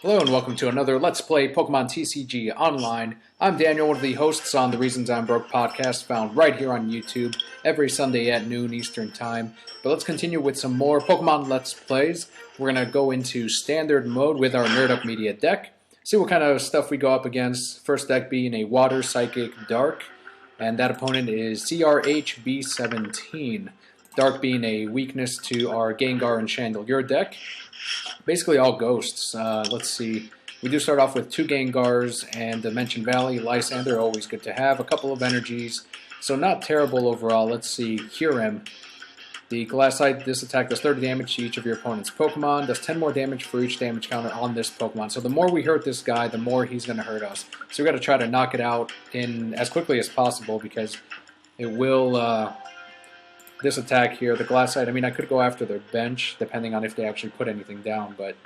Hello and welcome to another Let's Play Pokemon TCG Online. I'm Daniel, one of the hosts on the Reasons I'm Broke podcast, found right here on YouTube every Sunday at noon Eastern Time. But let's continue with some more Pokemon Let's Plays. We're going to go into Standard Mode with our Nerd Up Media deck. See what kind of stuff we go up against. First deck being a Water Psychic Dark, and that opponent is CRHB17. Dark being a weakness to our Gengar and Chandelure deck. Basically all ghosts. Let's see. We do start off with 2 Gengars and Dimension Valley, Lysander, always good to have. A couple of energies, so not terrible overall. Let's see. Kyurem. The Glassite, this attack does 30 damage to each of your opponent's Pokemon, does 10 more damage for each damage counter on this Pokemon. So the more we hurt this guy, the more he's going to hurt us. So we got to try to knock it out in as quickly as possible because it will... This attack here, the Glassite, I mean, I could go after their bench, depending on if they actually put anything down, but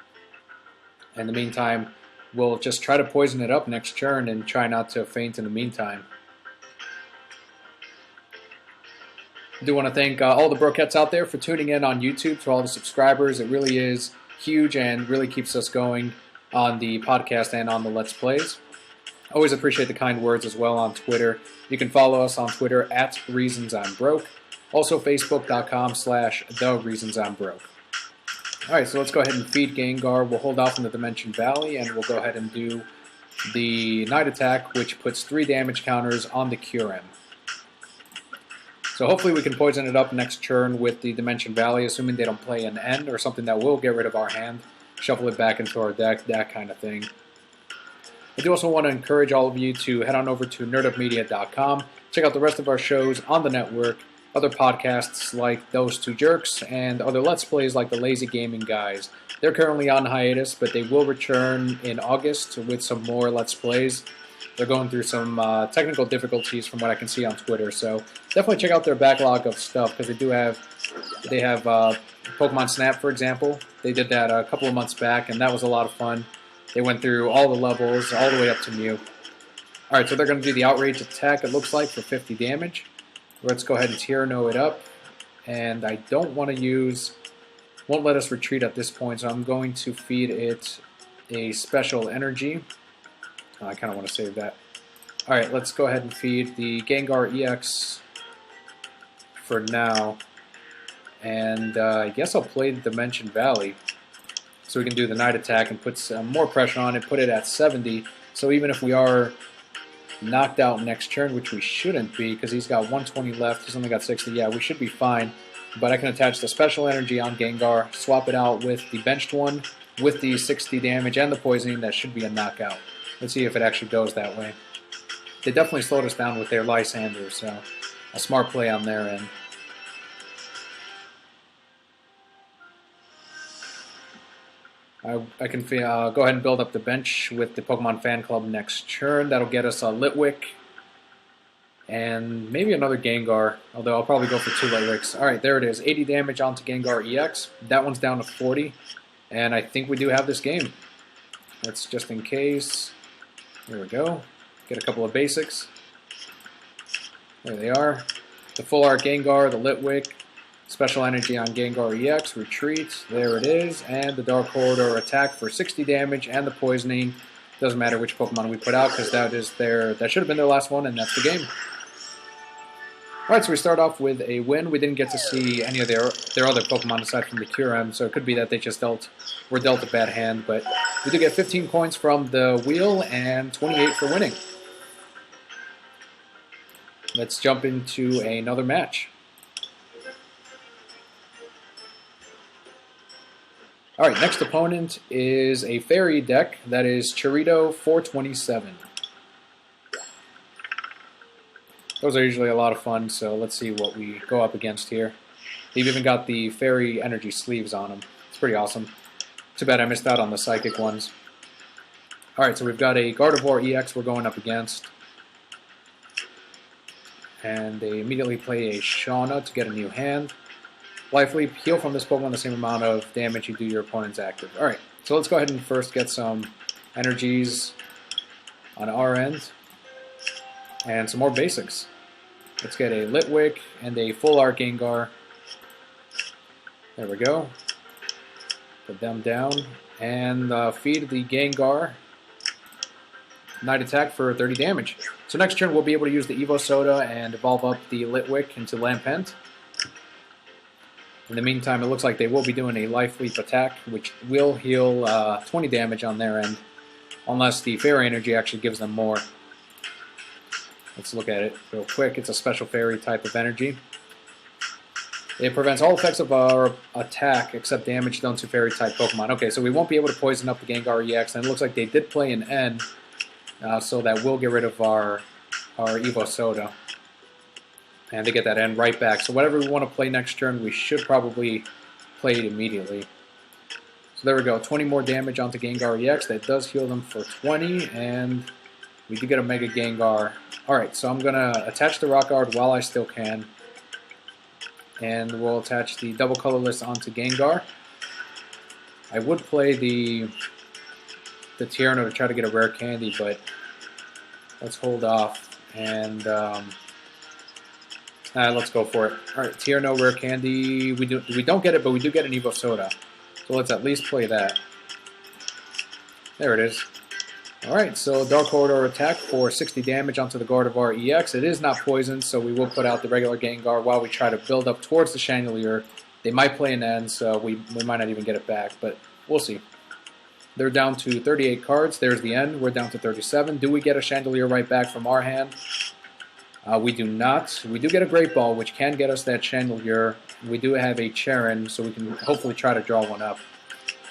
in the meantime, we'll just try to poison it up next turn and try not to faint in the meantime. I do want to thank all the Brokettes out there for tuning in on YouTube, to all the subscribers. It really is huge and really keeps us going on the podcast and on the Let's Plays. Always appreciate the kind words as well on Twitter. You can follow us on Twitter at ReasonsI'mBroke. Also, Facebook.com/TheReasonsI'mBroke. Alright, so let's go ahead and feed Gengar. We'll hold off in the Dimension Valley, and we'll go ahead and do the Night Attack, which puts 3 damage counters on the Kyurem. So hopefully we can poison it up next turn with the Dimension Valley, assuming they don't play an end or something that will get rid of our hand. Shuffle it back into our deck, that kind of thing. I do also want to encourage all of you to head on over to nerdupmedia.com. Check out the rest of our shows on the network. Other podcasts like Those Two Jerks, and other Let's Plays like the Lazy Gaming Guys. They're currently on hiatus, but they will return in August with some more Let's Plays. They're going through some technical difficulties from what I can see on Twitter, so definitely check out their backlog of stuff, because they have Pokemon Snap, for example. They did that a couple of months back, and that was a lot of fun. They went through all the levels, all the way up to Mew. Alright, so they're going to do the Outrage attack, it looks like, for 50 damage. Let's go ahead and Tyranno it up, and I don't want to use, won't let us retreat at this point, so I'm going to feed it a special energy. I kind of want to save that. Alright, let's go ahead and feed the Gengar EX for now, and I guess I'll play the Dimension Valley, so we can do the Night Attack and put some more pressure on it, put it at 70, so even if we are knocked out next turn, which we shouldn't be because he's got 120 left, he's only got 60, yeah, we should be fine. But I can attach the special energy on Gengar, swap it out with the benched one, with the 60 damage and the poisoning, that should be a knockout. Let's see if it actually goes that way. They definitely slowed us down with their Lysander, so a smart play on their end. I can go ahead and build up the bench with the Pokemon Fan Club next turn. That'll get us a Litwick and maybe another Gengar, although I'll probably go for 2 Litwicks. Alright, there it is. 80 damage onto Gengar EX. That one's down to 40, and I think we do have this game. That's just in case. There we go. Get a couple of basics. There they are. The Full Art Gengar, the Litwick. Special energy on Gengar EX, retreat, there it is, and the Dark Corridor attack for 60 damage and the poisoning. Doesn't matter which Pokemon we put out because that should have been their last one, and that's the game. Alright, so we start off with a win. We didn't get to see any of their other Pokemon aside from the Kyurem, so it could be that they just were dealt a bad hand, but we do get 15 points from the wheel and 28 for winning. Let's jump into another match. Alright, next opponent is a Fairy deck. That is Chirito 427. Those are usually a lot of fun, so let's see what we go up against here. They've even got the Fairy Energy sleeves on them. It's pretty awesome. Too bad I missed out on the Psychic ones. Alright, so we've got a Gardevoir EX we're going up against. And they immediately play a Shauna to get a new hand. Life Leap, heal from this Pokemon the same amount of damage you do your opponent's active. Alright, so let's go ahead and first get some energies on our end. And some more basics. Let's get a Litwick and a Full Art Gengar. There we go. Put them down. and feed the Gengar Night Attack for 30 damage. So next turn we'll be able to use the Evo Soda and evolve up the Litwick into Lampent. In the meantime, it looks like they will be doing a Life Leap attack, which will heal 20 damage on their end, unless the Fairy Energy actually gives them more. Let's look at it real quick. It's a special Fairy type of energy. It prevents all effects of our attack except damage done to Fairy type Pokemon. Okay, so we won't be able to poison up the Gengar EX, and it looks like they did play an N, so that will get rid of our Evo Soda. And they get that N right back. So whatever we want to play next turn, we should probably play it immediately. So there we go, 20 more damage onto Gengar EX. That does heal them for 20, and we do get a Mega Gengar. Alright, so I'm going to attach the Rock Guard while I still can. And we'll attach the Double Colorless onto Gengar. I would play the Tierno to try to get a rare candy, but let's hold off. And let's go for it. Alright, Tierno rare candy. We don't get it, but we do get an Evo Soda. So let's at least play that. There it is. Alright, so Dark Corridor attack for 60 damage onto the Gardevoir EX. It is not poisoned, so we will put out the regular Gengar while we try to build up towards the Chandelier. They might play an end, so we might not even get it back, but we'll see. They're down to 38 cards. There's the end. We're down to 37. Do we get a Chandelier right back from our hand? We do not. We do get a Great Ball, which can get us that Chandelier. We do have a Charon, so we can hopefully try to draw one up.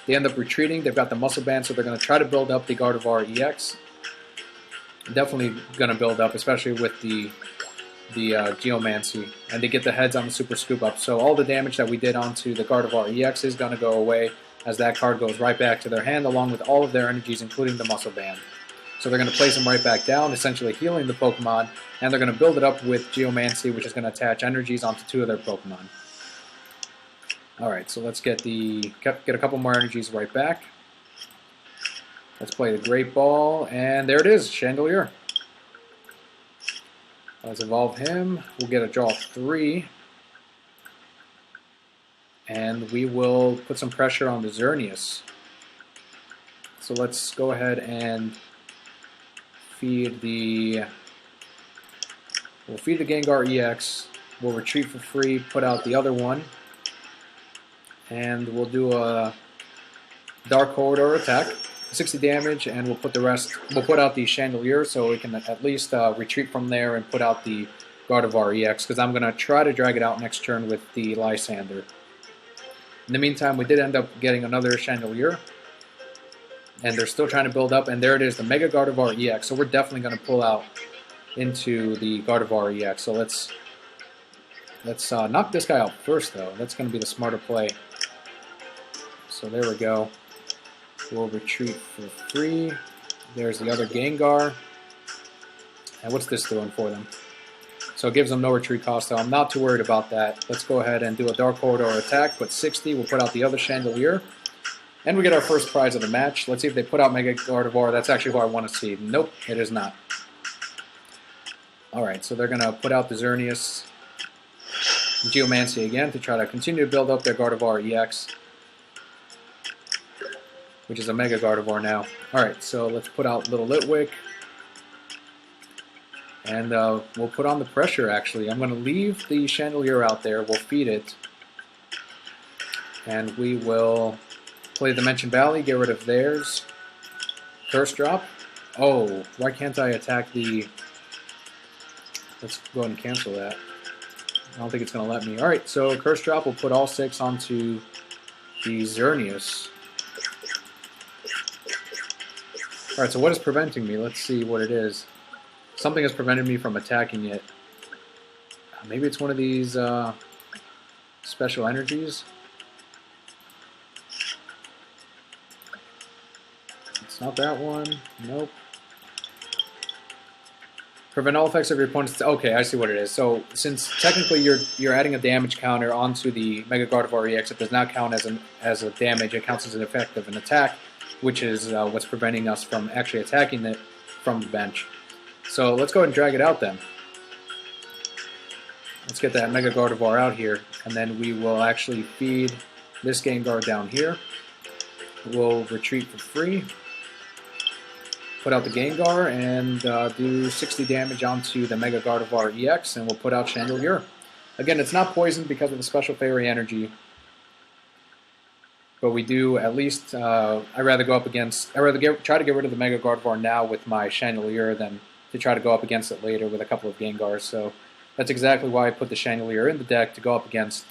They end up retreating. They've got the Muscle Band, so they're going to try to build up the Gardevoir EX. Definitely going to build up, especially with the Geomancy. And they get the heads on the Super Scoop Up. So all the damage that we did onto the Gardevoir EX is going to go away, as that card goes right back to their hand, along with all of their energies, including the Muscle Band. So they're going to place them right back down, essentially healing the Pokemon, and they're going to build it up with Geomancy, which is going to attach energies onto 2 of their Pokemon. Alright, so let's get a couple more energies right back. Let's play the Great Ball, and there it is, Chandelier. Let's evolve him. We'll get a draw 3. And we will put some pressure on the Xerneas. So let's go ahead and feed the Gengar EX. We'll retreat for free, put out the other one, and we'll do a Dark Corridor attack, 60 damage, and we'll put out the Chandelier so we can at least retreat from there and put out the Gardevoir EX, because I'm going to try to drag it out next turn with the Lysander. In the meantime, we did end up getting another Chandelier, and they're still trying to build up, and there it is, the Mega Gardevoir EX. So we're definitely going to pull out into the Gardevoir EX. So let's knock this guy out first, though. That's going to be the smarter play. So there we go. We'll retreat for free. There's the other Gengar. And what's this doing for them? So it gives them no retreat cost, so I'm not too worried about that. Let's go ahead and do a Dark Corridor attack, put 60. We'll put out the other Chandelier. And we get our first prize of the match. Let's see if they put out Mega Gardevoir. That's actually who I want to see. Nope, it is not. Alright, so they're going to put out the Xerneas, Geomancy again to try to continue to build up their Gardevoir EX, which is a Mega Gardevoir now. Alright, so let's put out little Litwick. And we'll put on the pressure, actually. I'm going to leave the Chandelier out there. We'll feed it. And we will play Dimension Valley, get rid of theirs. Curse Drop. Oh, why can't I attack the... Let's go ahead and cancel that. I don't think it's going to let me. Alright, so Curse Drop will put all 6 onto the Xerneas. Alright, so what is preventing me? Let's see what it is. Something has prevented me from attacking it. Maybe it's one of these special energies. It's not that one. Nope. Prevent all effects of your opponent's... Okay, I see what it is. So, since technically you're adding a damage counter onto the Mega Gardevoir EX, it does not count as a damage. It counts as an effect of an attack, which is what's preventing us from actually attacking it from the bench. So let's go ahead and drag it out then. Let's get that Mega Gardevoir out here, and then we will actually feed this Gengar down here. will retreat for free. Put out the Gengar and do 60 damage onto the Mega Gardevoir EX, and we'll put out Chandelier. Again, it's not poisoned because of the Special Fairy energy, but we do at least. I'd rather try to get rid of the Mega Gardevoir now with my Chandelier than to try to go up against it later with a couple of Gengars. So that's exactly why I put the Chandelier in the deck to go up against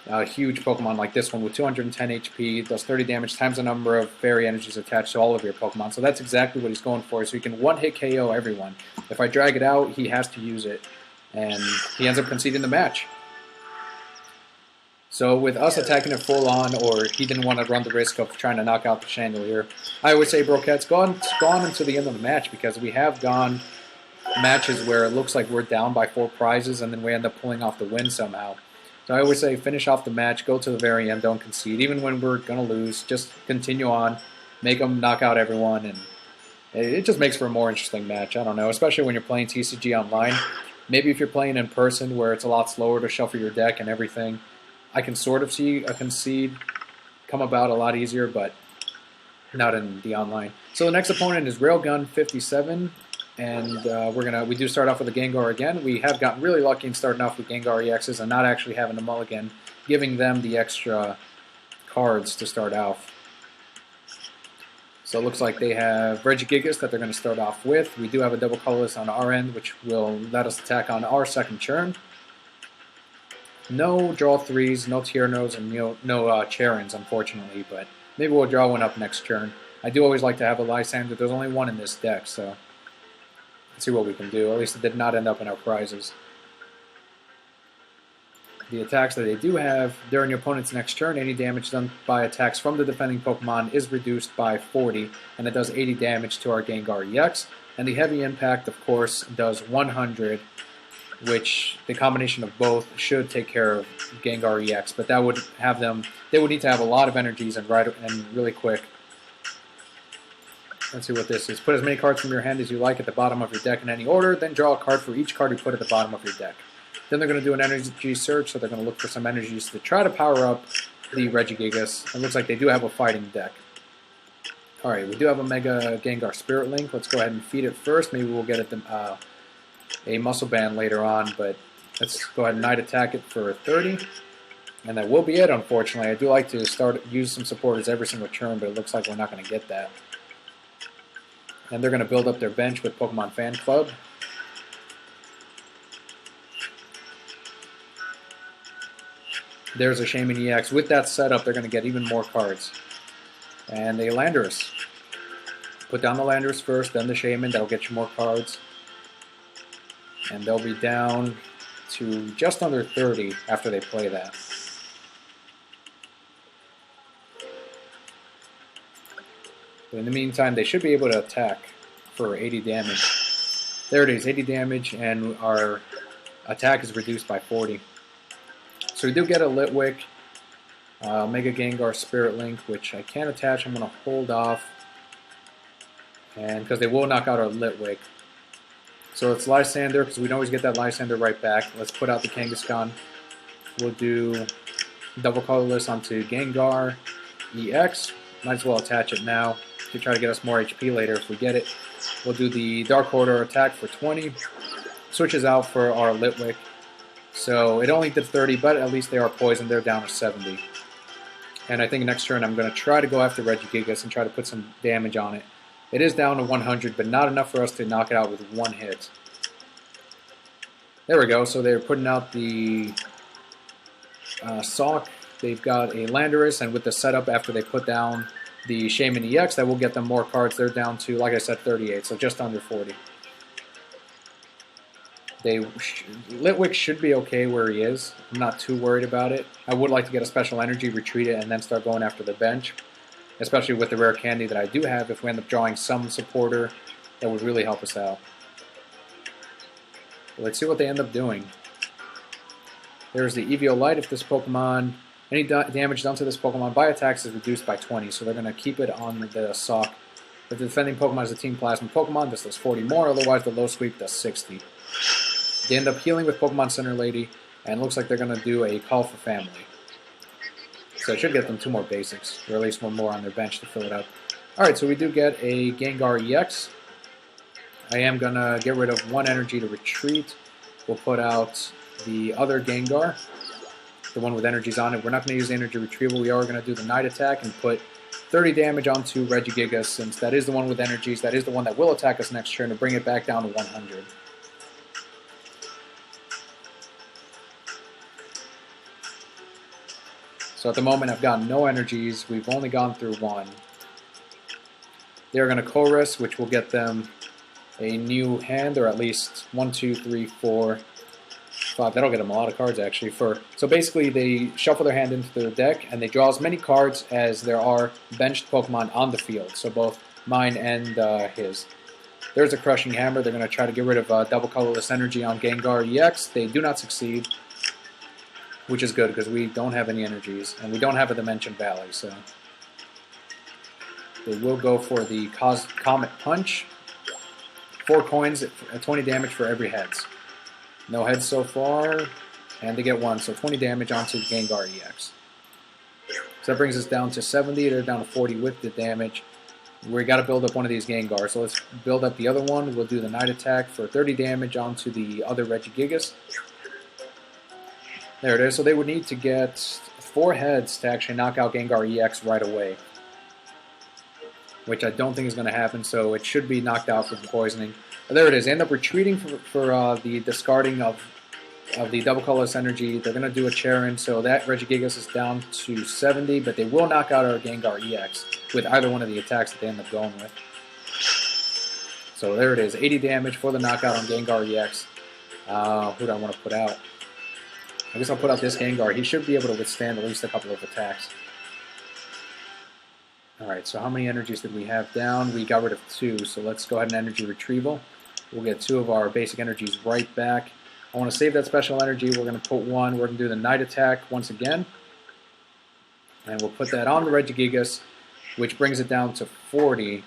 a huge Pokemon like this one with 210 HP, does 30 damage times the number of Fairy Energies attached to all of your Pokemon. So that's exactly what he's going for, so he can one-hit KO everyone. If I drag it out, he has to use it, and he ends up conceding the match. So with us attacking it full on, or he didn't want to run the risk of trying to knock out the Chandelier, I always say, Broquette's gone until the end of the match, because we have gone matches where it looks like we're down by 4 prizes, and then we end up pulling off the win somehow. So I always say finish off the match, go to the very end, don't concede. Even when we're going to lose, just continue on, make them knock out everyone, and it just makes for a more interesting match. I don't know, especially when you're playing TCG online. Maybe if you're playing in person where it's a lot slower to shuffle your deck and everything, I can sort of see a concede come about a lot easier, but not in the online. So the next opponent is Railgun 57. And we do start off with a Gengar again. We have gotten really lucky in starting off with Gengar EXs and not actually having a mulligan, giving them the extra cards to start off. So it looks like they have Regigigas that they're going to start off with. We do have a double colorless on our end, which will let us attack on our second turn. No draw 3s, no Tiernos, and no Charons, unfortunately, but maybe we'll draw one up next turn. I do always like to have a Lysander. There's only one in this deck, so let's see what we can do. At least it did not end up in our prizes. The attacks that they do have during your opponent's next turn, any damage done by attacks from the defending Pokemon is reduced by 40, and it does 80 damage to our Gengar EX. And the heavy impact, of course, does 100, which the combination of both should take care of Gengar EX. But that would have them, they would need to have a lot of energies and really quick. Let's see what this is. Put as many cards from your hand as you like at the bottom of your deck in any order, then draw a card for each card you put at the bottom of your deck. Then they're going to do an energy search, so they're going to look for some energies to try to power up the Regigigas. It looks like they do have a fighting deck. Alright, we do have a Mega Gengar Spirit Link. Let's go ahead and feed it first. Maybe we'll get it a Muscle Band later on, but let's go ahead and Night Attack it for 30. And that will be it, unfortunately. I do like to use some supporters every single turn, but it looks like we're not going to get that. And they're going to build up their bench with Pokemon Fan Club. There's a Shaman EX. With that setup, they're going to get even more cards. And a Landorus. Put down the Landorus first, then the Shaman. That'll get you more cards. And they'll be down to just under 30 after they play that. But in the meantime, they should be able to attack for 80 damage. There it is, 80 damage, and our attack is reduced by 40. So we do get a Litwick, Mega Gengar Spirit Link, which I can't attach. I'm going to hold off, and because they will knock out our Litwick. So it's Lysander, because we can always get that Lysander right back. Let's put out the Kangaskhan. We'll do double colorless onto Gengar EX. Might as well attach it now to try to get us more HP later if we get it. We'll do the Dark Order attack for 20. Switches out for our Litwick. So it only did 30, but at least they are poisoned. They're down to 70. And I think next turn I'm going to try to go after Regigigas and try to put some damage on it. It is down to 100, but not enough for us to knock it out with one hit. There we go. So they're putting out the Sawk. They've got a Landorus, and with the setup after they put down the Shaman EX, that will get them more cards. They're down to, like I said, 38, so just under 40. Litwick should be okay where he is. I'm not too worried about it. I would like to get a special energy, retreat it, and then start going after the bench. Especially with the rare candy that I do have. If we end up drawing some supporter, that would really help us out. Let's see what they end up doing. There's the Eviolite. If this Pokemon, any damage done to this Pokemon by attacks is reduced by 20, so they're going to keep it on the Sawk. If the defending Pokemon is a Team Plasma Pokemon, this does 40 more, otherwise the low sweep does 60. They end up healing with Pokemon Center Lady, and it looks like they're going to do a Call for Family. So I should get them 2 more basics, or at least 1 more on their bench to fill it up. Alright, so we do get a Gengar EX. I am going to get rid of 1 energy to retreat. We'll put out the other Gengar, the one with energies on it. We're not going to use the energy retrieval. We are going to do the Night Attack and put 30 damage onto Regigigas, since that is the one with energies. That is the one that will attack us next turn, to bring it back down to 100. So at the moment I've got no energies. We've only gone through 1. They're going to chorus, which will get them a new hand, or at least 1, 2, 3, 4, 5. That'll get them a lot of cards, actually. So basically they shuffle their hand into their deck, and they draw as many cards as there are benched Pokemon on the field. So both mine and his. There's a Crushing Hammer. They're going to try to get rid of double colorless energy on Gengar EX. They do not succeed, which is good because we don't have any energies, and we don't have a Dimension Valley, so they will go for the Comet Punch. 4 coins at 20 damage for every heads. No heads so far, and they get 1, so 20 damage onto Gengar EX. So that brings us down to 70. They're down to 40 with the damage. We got to build up one of these Gengars, so let's build up the other one. We'll do the Night Attack for 30 damage onto the other Regigigas. There it is. So they would need to get 4 heads to actually knock out Gengar EX right away, which I don't think is going to happen, so it should be knocked out for the poisoning. But there it is. They end up retreating for the discarding of the double colorless energy. They're going to do a Charin, so that Regigigas is down to 70, but they will knock out our Gengar EX with either one of the attacks that they end up going with. So there it is. 80 damage for the knockout on Gengar EX. Who do I want to put out? I guess I'll put out this Gengar. He should be able to withstand at least a couple of attacks. Alright, so how many energies did we have down? We got rid of 2, so let's go ahead and energy retrieval. We'll get 2 of our basic energies right back. I want to save that special energy. We're going to put 1. We're going to do the Night Attack once again. And we'll put that on the Regigigas, which brings it down to 40.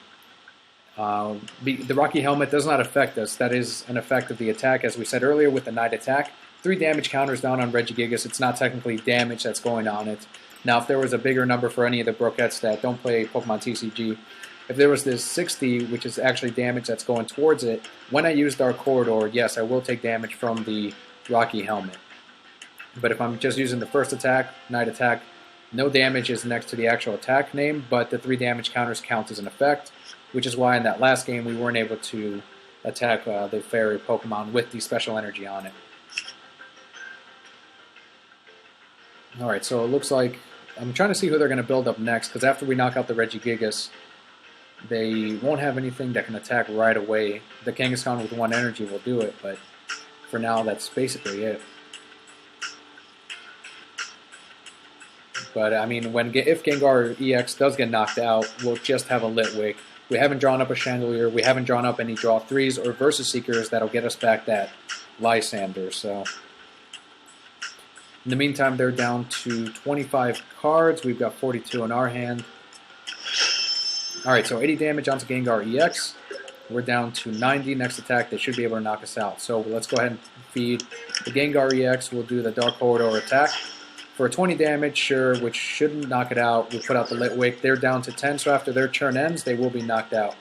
The Rocky Helmet does not affect us. That is an effect of the attack, as we said earlier with the Night Attack. 3 damage counters down on Regigigas. It's not technically damage that's going on it. Now, if there was a bigger number for any of the Broquettes that don't play Pokemon TCG, if there was this 60, which is actually damage that's going towards it, when I use Dark Corridor, yes, I will take damage from the Rocky Helmet. But if I'm just using the first attack, Night Attack, no damage is next to the actual attack name, but the 3 damage counters count as an effect, which is why in that last game we weren't able to attack the Fairy Pokemon with the special energy on it. Alright, so it looks like I'm trying to see who they're going to build up next, because after we knock out the Regigigas, they won't have anything that can attack right away. The Kangaskhan with 1 energy will do it, but for now that's basically it. But I mean, if Gengar EX does get knocked out, we'll just have a Litwick. We haven't drawn up a Chandelier, we haven't drawn up any Draw 3s or Versus Seekers that'll get us back that Lysander, so... In the meantime, they're down to 25 cards. We've got 42 in our hand. Alright, so 80 damage onto Gengar EX. We're down to 90. Next attack, they should be able to knock us out. So let's go ahead and feed the Gengar EX. We'll do the Dark Corridor attack. For 20 damage, sure, which shouldn't knock it out. We'll put out the Litwick. They're down to 10, so after their turn ends, they will be knocked out.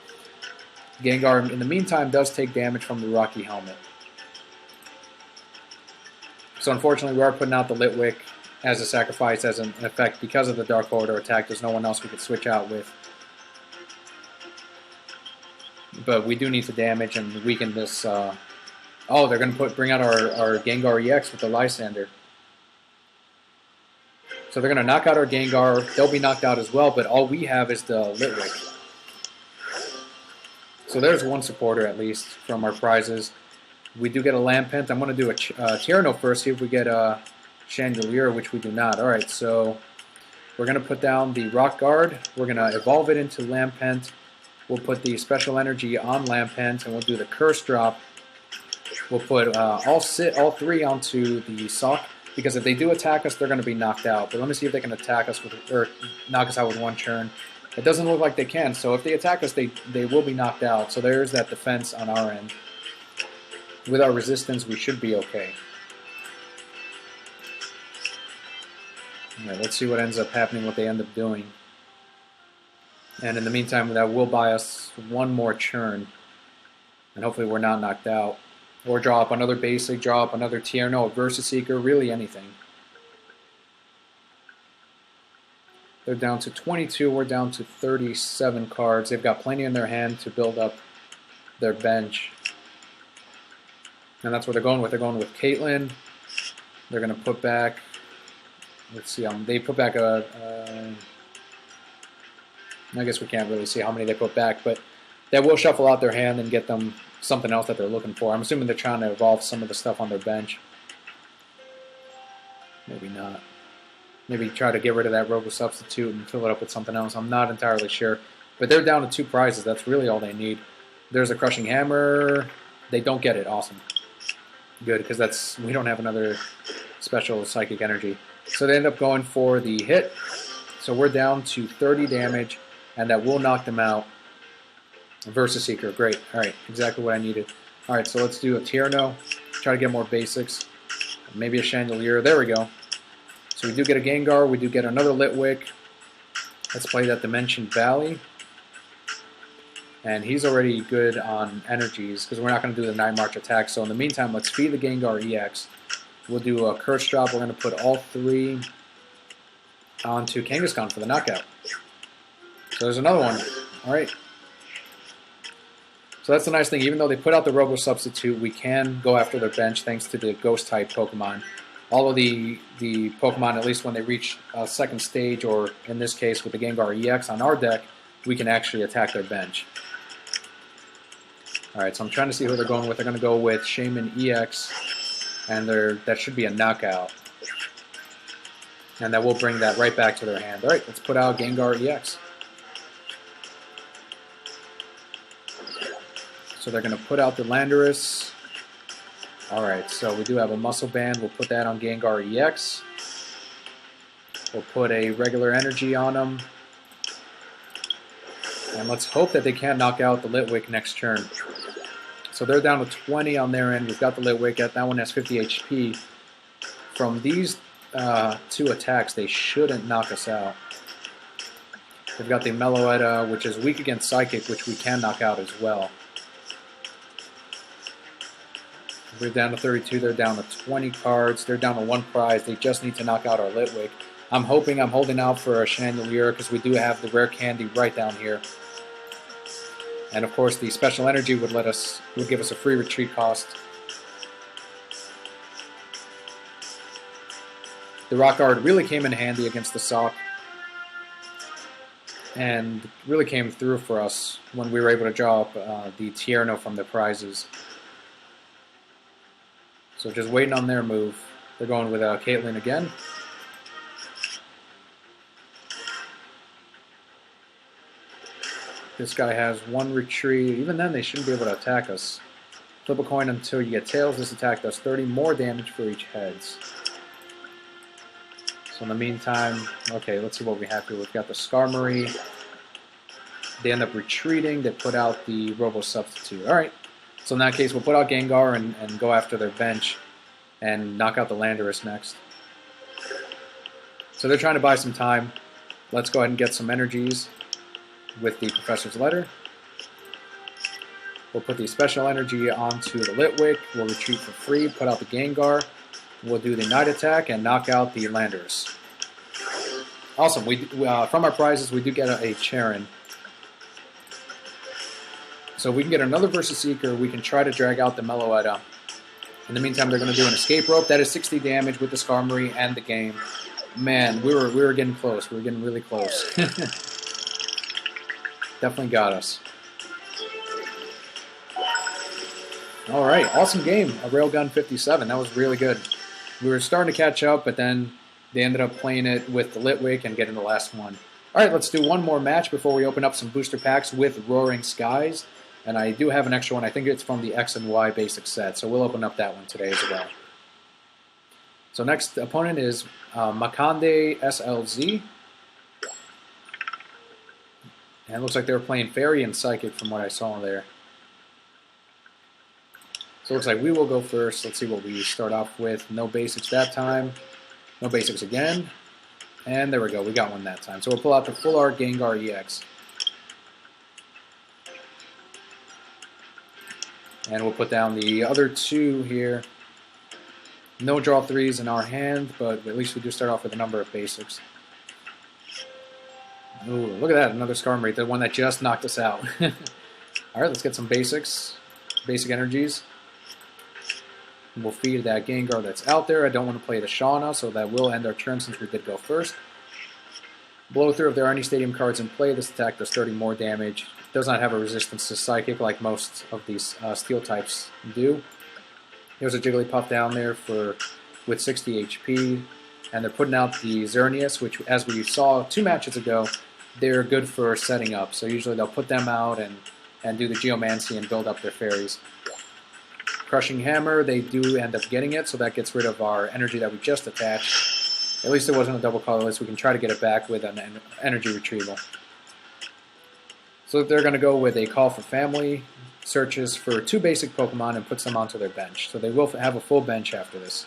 Gengar, in the meantime, does take damage from the Rocky Helmet. So unfortunately, we are putting out the Litwick as a sacrifice, as an effect, because of the Dark Corridor attack. There's no one else we could switch out with. But we do need to damage and weaken this. Oh, they're going to bring out our Gengar EX with the Lysander. So they're going to knock out our Gengar. They'll be knocked out as well, but all we have is the Litwick. So there's one supporter, at least, from our prizes. We do get a Lampent. I'm going to do a Tierno first, see if we get a Chandelier, which we do not. Alright, so we're going to put down the Rock Guard. We're going to evolve it into Lampent. We'll put the Special Energy on Lampent, and we'll do the Curse Drop. We'll put all 3 onto the Sock, because if they do attack us, they're going to be knocked out. But let me see if they can attack us or knock us out with 1 turn. It doesn't look like they can, so if they attack us, they will be knocked out. So there's that defense on our end. With our resistance, we should be okay. All right, let's see what ends up happening, what they end up doing. And in the meantime, that will buy us one more churn. And hopefully we're not knocked out. Or draw up another basic, draw up another Tierno, a Versus Seeker, really anything. They're down to 22, we're down to 37 cards. They've got plenty in their hand to build up their bench. And that's what they're going with. They're going with Caitlyn. They're going to put back, let's see, they put back I guess we can't really see how many they put back, but that will shuffle out their hand and get them something else that they're looking for. I'm assuming they're trying to evolve some of the stuff on their bench. Maybe not. Maybe try to get rid of that Robo Substitute and fill it up with something else. I'm not entirely sure. But they're down to 2 prizes. That's really all they need. There's a Crushing Hammer. They don't get it. Awesome. Good, because we don't have another special Psychic Energy. So they end up going for the hit. So we're down to 30 damage, and that will knock them out. Versus Seeker, great. All right, exactly what I needed. All right, so let's do a Tierno. Try to get more basics. Maybe a Chandelier. There we go. So we do get a Gengar. We do get another Litwick. Let's play that Dimension Valley. And he's already good on energies because we're not going to do the Night March attack. So in the meantime, let's feed the Gengar EX. We'll do a Curse Drop. We're going to put all 3 onto Kangaskhan for the knockout. So there's another one. All right. So that's the nice thing. Even though they put out the Robo Substitute, we can go after their bench thanks to the Ghost-type Pokemon. All of the Pokemon, at least when they reach second stage, or in this case with the Gengar EX on our deck, we can actually attack their bench. All right, so I'm trying to see who they're going with. They're going to go with Shaman EX, and that should be a knockout. And that will bring that right back to their hand. All right, let's put out Gengar EX. So they're going to put out the Landorus. All right, so we do have a Muscle Band. We'll put that on Gengar EX. We'll put a regular energy on them. And let's hope that they can't knock out the Litwick next turn. So they're down to 20 on their end. We've got the Litwick. That one has 50 HP. From these 2 attacks, they shouldn't knock us out. They've got the Meloetta, which is weak against Psychic, which we can knock out as well. We're down to 32. They're down to 20 cards. They're down to 1 prize. They just need to knock out our Litwick. I'm holding out for a Chandelier because we do have the rare candy right down here. And of course, the special energy would give us a free retreat cost. The Rock Guard really came in handy against the Sock, and really came through for us when we were able to draw up the Tierno from the prizes. So just waiting on their move. They're going with Caitlyn again. This guy has 1 retreat. Even then, they shouldn't be able to attack us. Flip a coin until you get tails. This attack does 30 more damage for each heads. So in the meantime, okay, let's see what we have here. We've got the Skarmory. They end up retreating. They put out the Robo Substitute. All right. So in that case, we'll put out Gengar and go after their bench and knock out the Landorus next. So they're trying to buy some time. Let's go ahead and get some energies with the Professor's Letter. We'll put the special energy onto the Litwick. We'll retreat for free, put out the Gengar. We'll do the Night Attack and knock out the Landorus. Awesome. From our prizes, we do get a Charon. So we can get another Versus Seeker. We can try to drag out the Meloetta. In the meantime, they're going to do an Escape Rope. That is 60 damage with the Skarmory and the game. Man, we were getting close. We were getting really close. Definitely got us. All right, awesome game. A Railgun 57. That was really good. We were starting to catch up, but then they ended up playing it with the Litwick and getting the last one. All right, let's do one more match before we open up some booster packs with Roaring Skies. And I do have an extra one. I think it's from the X and Y basic set. So we'll open up that one today as well. So next opponent is Makande SLZ. And it looks like they were playing Fairy and Psychic from what I saw there. So it looks like we will go first. Let's see what we start off with. No basics that time. No basics again. And there we go, we got one that time. So we'll pull out the Full Art Gengar EX. And we'll put down the other two here. No draw threes in our hand, but at least we do start off with a number of basics. Ooh, look at that, another Skarmory, the one that just knocked us out. Alright, let's get some basics. Basic energies. We'll feed that Gengar that's out there. I don't want to play the Shauna, so that will end our turn since we did go first. Blow through. If there are any Stadium cards in play, this attack does 30 more damage. It does not have a resistance to Psychic like most of these Steel types do. There's a Jigglypuff down there with 60 HP. And they're putting out the Xerneas, which, as we saw 2 matches ago, they're good for setting up. So usually they'll put them out and do the Geomancy and build up their fairies. Crushing Hammer, they do end up getting it, so that gets rid of our energy that we just attached. At least it wasn't a double colorless. We can try to get it back with an energy retrieval. So they're going to go with a Call for Family, searches for 2 basic Pokemon, and puts them onto their bench. So they will have a full bench after this.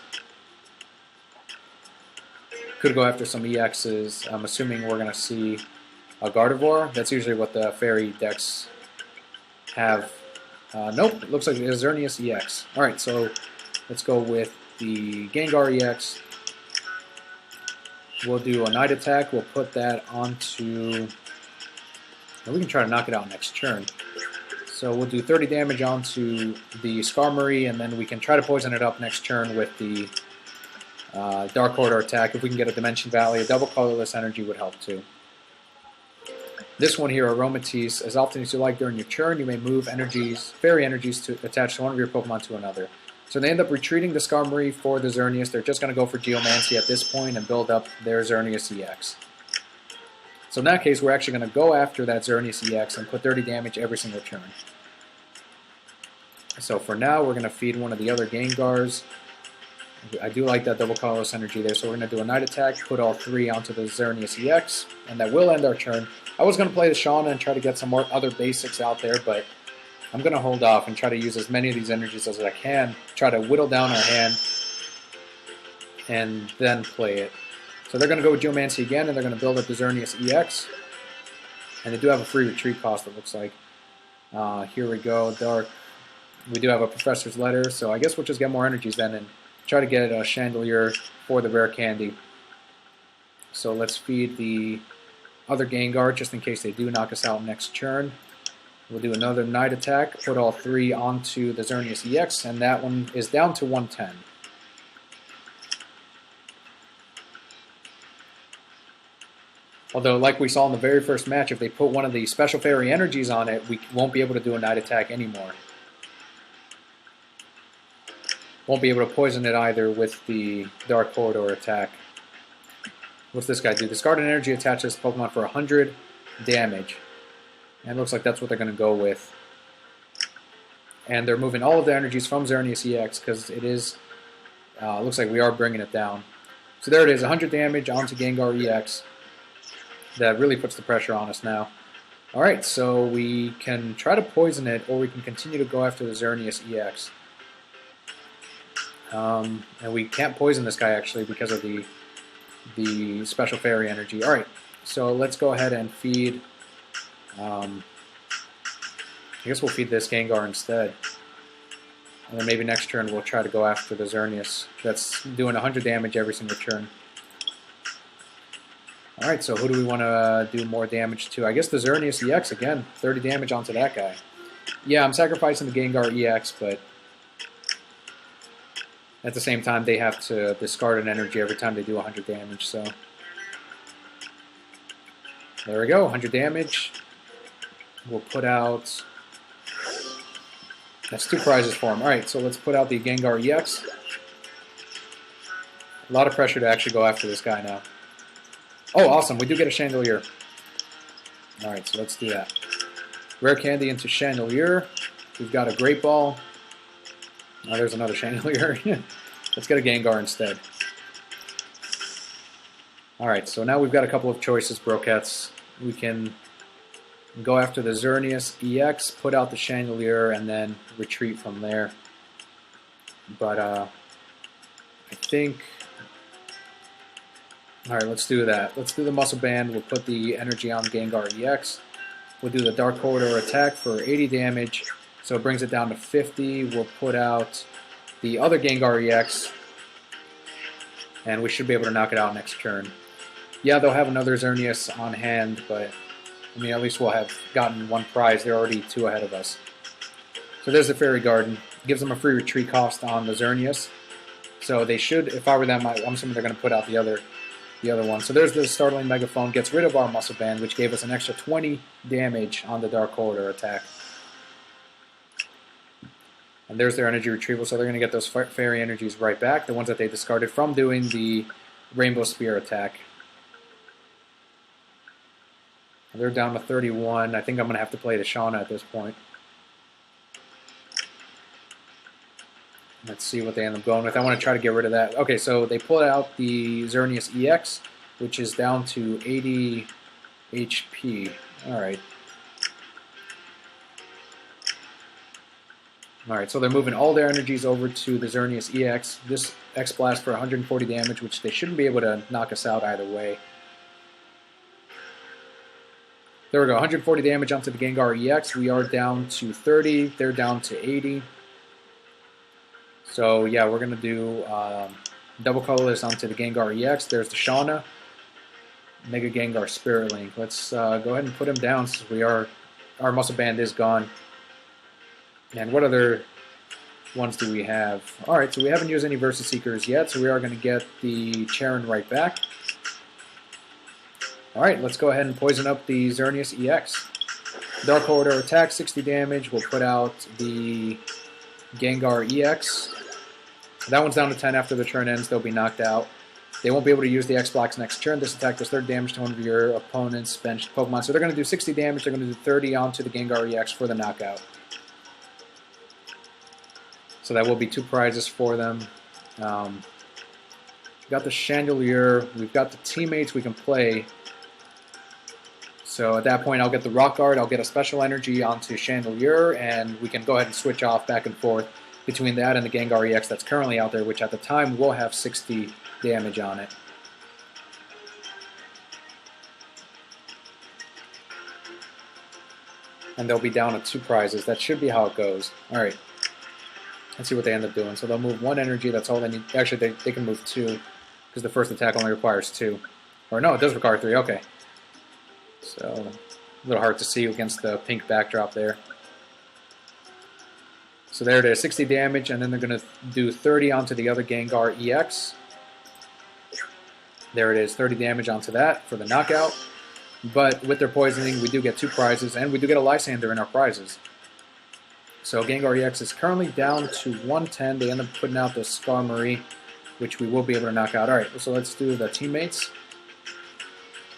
Could go after some EXs. I'm assuming we're going to see a Gardevoir. That's usually what the fairy decks have. Nope, it looks like a Xerneas EX. Alright, so let's go with the Gengar EX. We'll do a Night Attack. We'll put that onto... we can try to knock it out next turn. So we'll do 30 damage onto the Skarmory, and then we can try to poison it up next turn with the Dark Corridor attack. If we can get a Dimension Valley, a double colorless energy would help too. This one here, Aromatisse, as often as you like during your turn, you may move energies, fairy energies, to attach one of your Pokemon to another. So they end up retreating the Skarmory for the Xerneas. They're just going to go for Geomancy at this point and build up their Xerneas EX. So in that case, we're actually going to go after that Xerneas EX and put 30 damage every single turn. So for now, we're going to feed one of the other Gengars. I do like that double colorless energy there, so we're going to do a Night Attack, put all 3 onto the Xerneas EX, and that will end our turn. I was going to play the Shauna and try to get some more other basics out there, but I'm going to hold off and try to use as many of these energies as I can, try to whittle down our hand, and then play it. So they're going to go with Geomancy again, and they're going to build up the Xerneas EX, and they do have a free retreat cost, it looks like. Here we go, Dark. We do have a Professor's Letter, so I guess we'll just get more energies then and try to get a Chandelier for the rare candy. So let's feed the other Gengar just in case they do knock us out next turn. We'll do another Night Attack, put all 3 onto the Xerneas EX, and that one is down to 110. Although, like we saw in the very first match, if they put one of the Special Fairy Energies on it, we won't be able to do a Night Attack anymore. Won't be able to poison it either with the Dark Corridor attack. What's this guy do? Discard an energy attaches Pokemon for 100 damage. And it looks like that's what they're going to go with. And they're moving all of their energies from Xerneas EX because it is, looks like we are bringing it down. So there it is, 100 damage onto Gengar EX. That really puts the pressure on us now. Alright, so we can try to poison it, or we can continue to go after the Xerneas EX. And we can't poison this guy actually because of the Special Fairy Energy. Alright, so let's go ahead and feed... I guess we'll feed this Gengar instead. And then maybe next turn we'll try to go after the Xerneas. That's doing 100 damage every single turn. Alright, so who do we want to do more damage to? I guess the Xerneas EX again. 30 damage onto that guy. Yeah, I'm sacrificing the Gengar EX, but at the same time they have to discard an energy every time they do 100 damage, so... There we go, 100 damage. We'll put out... That's 2 prizes for him. Alright, so let's put out the Gengar EX. A lot of pressure to actually go after this guy now. Oh, awesome, we do get a Chandelier. Alright, so let's do that. Rare Candy into Chandelier. We've got a Great Ball. Oh, there's another Chandelier. Let's get a Gengar instead. Alright, so now we've got a couple of choices, Broquettes. We can go after the Xerneas EX, put out the Chandelier, and then retreat from there. But I think Alright, let's do that. Let's do the Muscle Band. We'll put the energy on Gengar EX. We'll do the Dark Corridor attack for 80 damage. So it brings it down to 50. We'll put out the other Gengar EX. And we should be able to knock it out next turn. Yeah, they'll have another Xerneas on hand, but I mean, at least we'll have gotten one prize. They're already 2 ahead of us. So there's the Fairy Garden. Gives them a free retreat cost on the Xerneas. So they should, if I were them, I'm assuming they're going to put out the other one. So there's the Startling Megaphone. Gets rid of our Muscle Band, which gave us an extra 20 damage on the Dark Corridor attack. And there's their energy retrieval, so they're going to get those fairy energies right back, the ones that they discarded from doing the Rainbow Spear attack. And they're down to 31. I think I'm going to have to play the Shauna at this point. Let's see what they end up going with. I want to try to get rid of that. Okay, so they pulled out the Xerneas EX, which is down to 80 HP. Alright. Alright, so they're moving all their energies over to the Xerneas EX. This X-Blast for 140 damage, which they shouldn't be able to knock us out either way. There we go, 140 damage onto the Gengar EX. We are down to 30. They're down to 80. So yeah, we're going to do double colorless onto the Gengar EX. There's the Shauna. Mega Gengar Spirit Link. Let's go ahead and put him down since our Muscle Band is gone. And what other ones do we have? Alright, so we haven't used any Versus Seekers yet, so we are going to get the Charon right back. Alright, let's go ahead and poison up the Xerneas EX. Dark Corridor attack, 60 damage. We'll put out the Gengar EX. That one's down to 10 after the turn ends. They'll be knocked out. They won't be able to use the X-Blocks next turn. This attack does 30 damage to one of your opponent's benched Pokemon. So they're going to do 60 damage. They're going to do 30 onto the Gengar EX for the knockout. So that will be 2 prizes for them. We've got the Chandelier. We've got the teammates we can play. So at that point, I'll get the Rock Guard. I'll get a Special Energy onto Chandelier, and we can go ahead and switch off back and forth between that and the Gengar EX that's currently out there, which at the time will have 60 damage on it. And they'll be down to 2 prizes. That should be how it goes. All right. Let's see what they end up doing. So they'll move 1 energy. That's all they need. Actually, they can move 2 because the first attack only requires 2. Or no, it does require 3. Okay. So a little hard to see against the pink backdrop there. So there it is, 60 damage, and then they're going to do 30 onto the other Gengar EX. There it is, 30 damage onto that for the knockout. But with their poisoning, we do get 2 prizes, and we do get a Lysander in our prizes. So Gengar EX is currently down to 110. They end up putting out the Skarmory, which we will be able to knock out. Alright, so let's do the teammates.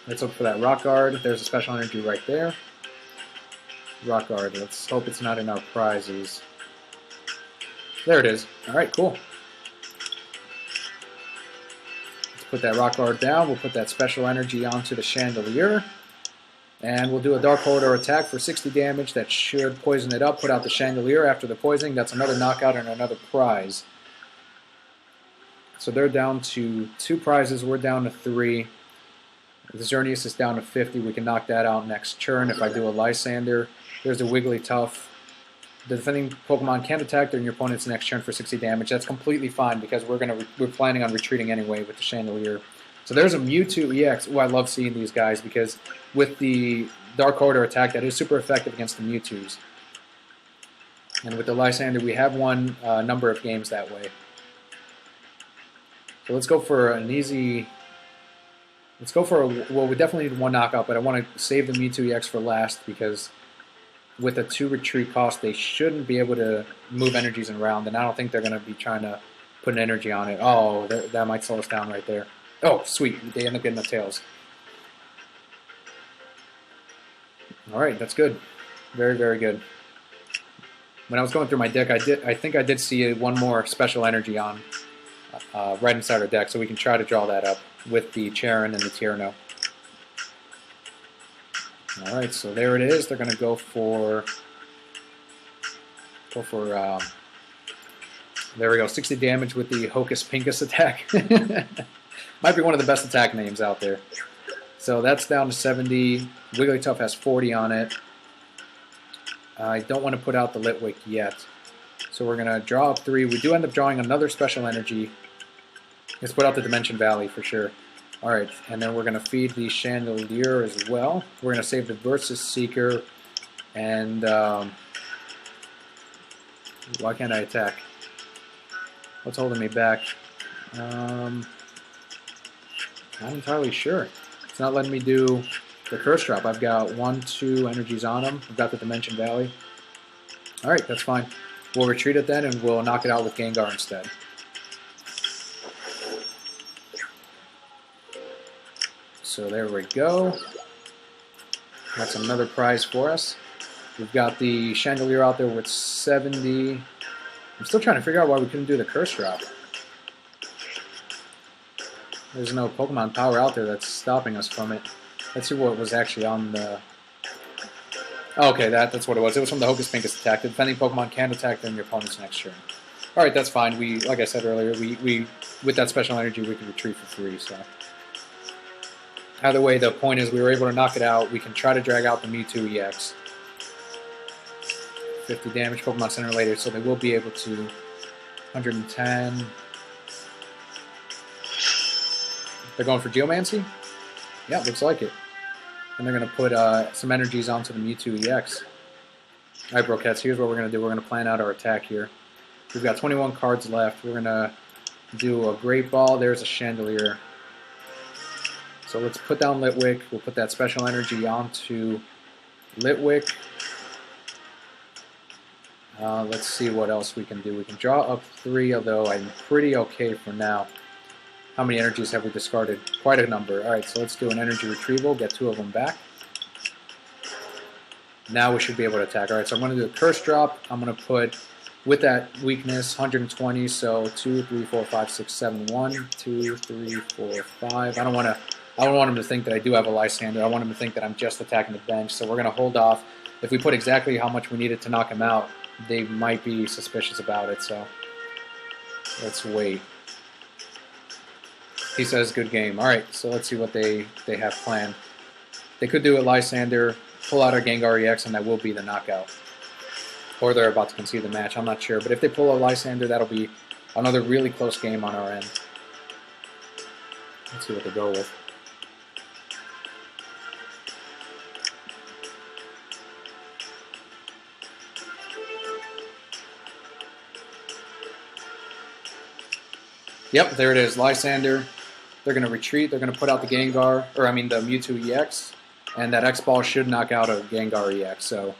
Let's look for that Rock Guard. There's a Special Energy right there. Rock Guard. Let's hope it's not in our prizes. There it is. Alright, cool. Let's put that Rock Guard down. We'll put that Special Energy onto the Chandelier. And we'll do a Dark Corridor attack for 60 damage. That should poison it up. Put out the Chandelier after the poisoning. That's another knockout and another prize. So they're down to 2 prizes. We're down to 3. The Xerneas is down to 50. We can knock that out next turn if I do a Lysander. There's the Wigglytuff. The defending Pokemon can attack during your opponent's next turn for 60 damage. That's completely fine because we're planning on retreating anyway with the Chandelier. So there's a Mewtwo EX. Oh, I love seeing these guys because with the Dark Corridor attack, that is super effective against the Mewtwo's. And with the Lysander, we have won a number of games that way. So let's go for an easy... Let's go for well, we definitely need 1 knockout, but I want to save the Mewtwo EX for last because with a 2 retreat cost, they shouldn't be able to move energies around, and I don't think they're going to be trying to put an energy on it. Oh, that might slow us down right there. Oh, sweet. They end up getting the tails. All right, that's good. Very, very good. When I was going through my deck, I think I did see 1 more Special Energy on right inside our deck, so we can try to draw that up with the Charon and the Tierno. Alright, so there it is. They're going to go for there we go, 60 damage with the Hocus Pinkus attack. Might be one of the best attack names out there. So that's down to 70. Wigglytuff has 40 on it. I don't want to put out the Litwick yet. So we're going to draw up 3. We do end up drawing another special energy. Let's put out the Dimension Valley for sure. Alright, and then we're going to feed the Chandelier as well. We're going to save the Versus Seeker. And, why can't I attack? What's holding me back? Not entirely sure. It's not letting me do the Curse Drop. I've got 1, 2 energies on them. I've got the Dimension Valley. Alright, that's fine. We'll retreat it then, and we'll knock it out with Gengar instead. So there we go. That's another prize for us. We've got the Chandelier out there with 70. I'm still trying to figure out why we couldn't do the Curse Drop. There's no Pokemon power out there that's stopping us from it. Let's see what was actually on the... Oh, okay, that's what it was. It was from the Hocus Pinkus attack. The defending Pokemon can attack during your opponent's next turn. Alright, that's fine. We, like I said earlier, we with that special energy, we can retreat for 3, so... Either way, the point is we were able to knock it out. We can try to drag out the Mewtwo EX. 50 damage, Pokemon Center later, so they will be able to... 110... They're going for Geomancy? Yeah, looks like it. And they're going to put some energies onto the Mewtwo EX. Alright, Brokettes, here's what we're going to do. We're going to plan out our attack here. We've got 21 cards left. We're going to do a Great Ball. There's a Chandelier. So let's put down Litwick. We'll put that special energy onto Litwick. Let's see what else we can do. We can draw up 3, although I'm pretty okay for now. How many energies have we discarded? Quite a number. Alright, so let's do an energy retrieval, get 2 of them back. Now we should be able to attack. Alright, so I'm going to do a Curse Drop. I'm going to put, with that weakness, 120, so 2, 3, 4, 5, 6, 7, 1, 2, 3, 4, 5. I don't want him to think that I do have a Lysander. I want him to think that I'm just attacking the bench, so we're going to hold off. If we put exactly how much we needed to knock him out, they might be suspicious about it, so let's wait. He says good game. Alright, so let's see what they have planned. They could do a Lysander, pull out our Gengar EX, and that will be the knockout. Or they're about to concede the match, I'm not sure. But if they pull a Lysander, that'll be another really close game on our end. Let's see what they go with. Yep, there it is, Lysander. They're going to retreat, they're going to put out the Gengar, or I mean the Mewtwo EX, and that X-Ball should knock out a Gengar EX. So,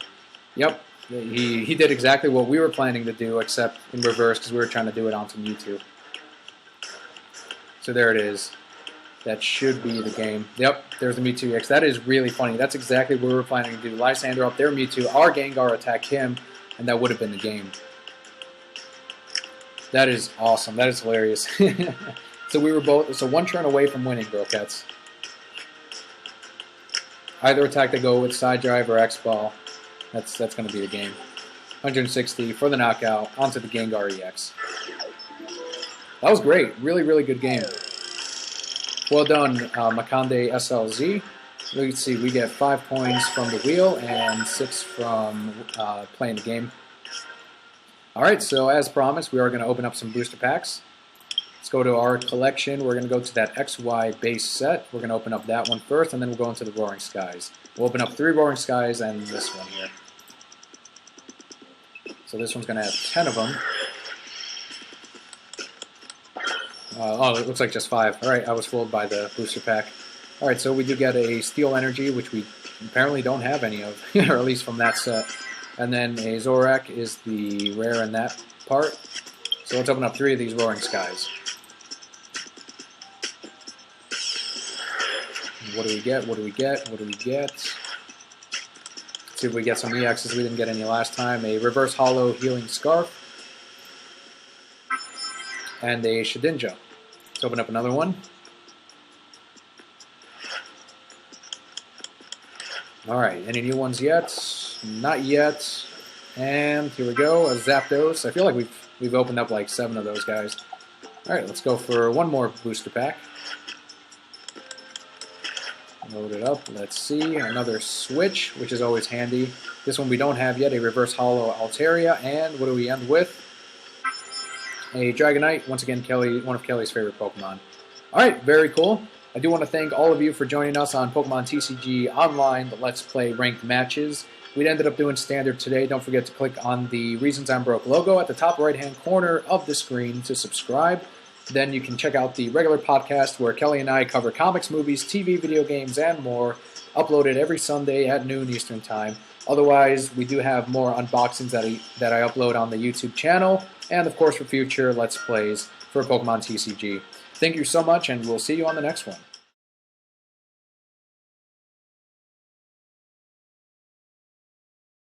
yep, he did exactly what we were planning to do, except in reverse, because we were trying to do it onto Mewtwo. So there it is. That should be the game. Yep, there's the Mewtwo EX. That is really funny. That's exactly what we were planning to do. Lysander up their Mewtwo, our Gengar attack him, and that would have been the game. That is awesome. That is hilarious. So we were both 1 turn away from winning, Brokettes. Either attack they go with Side Drive or X-Ball. That's going to be the game. 160 for the knockout onto the Gengar EX. That was great. Really, really good game. Well done, Makande SLZ. Let's see, we get 5 points from the wheel and 6 from playing the game. Alright, so as promised, we are going to open up some booster packs. Let's go to our collection. We're going to go to that XY base set. We're going to open up that one first, and then we'll go into the Roaring Skies. We'll open up 3 Roaring Skies and this one here. So this one's going to have 10 of them. Oh, it looks like just 5. Alright, I was fooled by the booster pack. Alright, so we do get a Steel Energy, which we apparently don't have any of, or at least from that set. And then a Zorak is the rare in that part. So let's open up 3 of these Roaring Skies. What do we get? What do we get? What do we get? Let's see if we get some EXs. We didn't get any last time. A Reverse Hollow Healing Scarf. And a Shedinja. Let's open up another one. Alright, any new ones yet? Not yet. And here we go, a Zapdos. I feel like we've opened up like 7 of those guys. Alright, let's go for one more booster pack. Load it up. Let's see. Another switch, which is always handy. This one we don't have yet. A reverse holo Altaria. And what do we end with? A Dragonite. Once again, Kelly, one of Kelly's favorite Pokemon. Alright, very cool. I do want to thank all of you for joining us on Pokemon TCG Online, the Let's Play ranked matches. We ended up doing standard today. Don't forget to click on the Reasons I'm Broke logo at the top right-hand corner of the screen to subscribe. Then you can check out the regular podcast where Kelly and I cover comics, movies, TV, video games, and more, uploaded every Sunday at noon Eastern Time. Otherwise, we do have more unboxings that I upload on the YouTube channel, and of course for future Let's Plays for Pokemon TCG. Thank you so much, and we'll see you on the next one.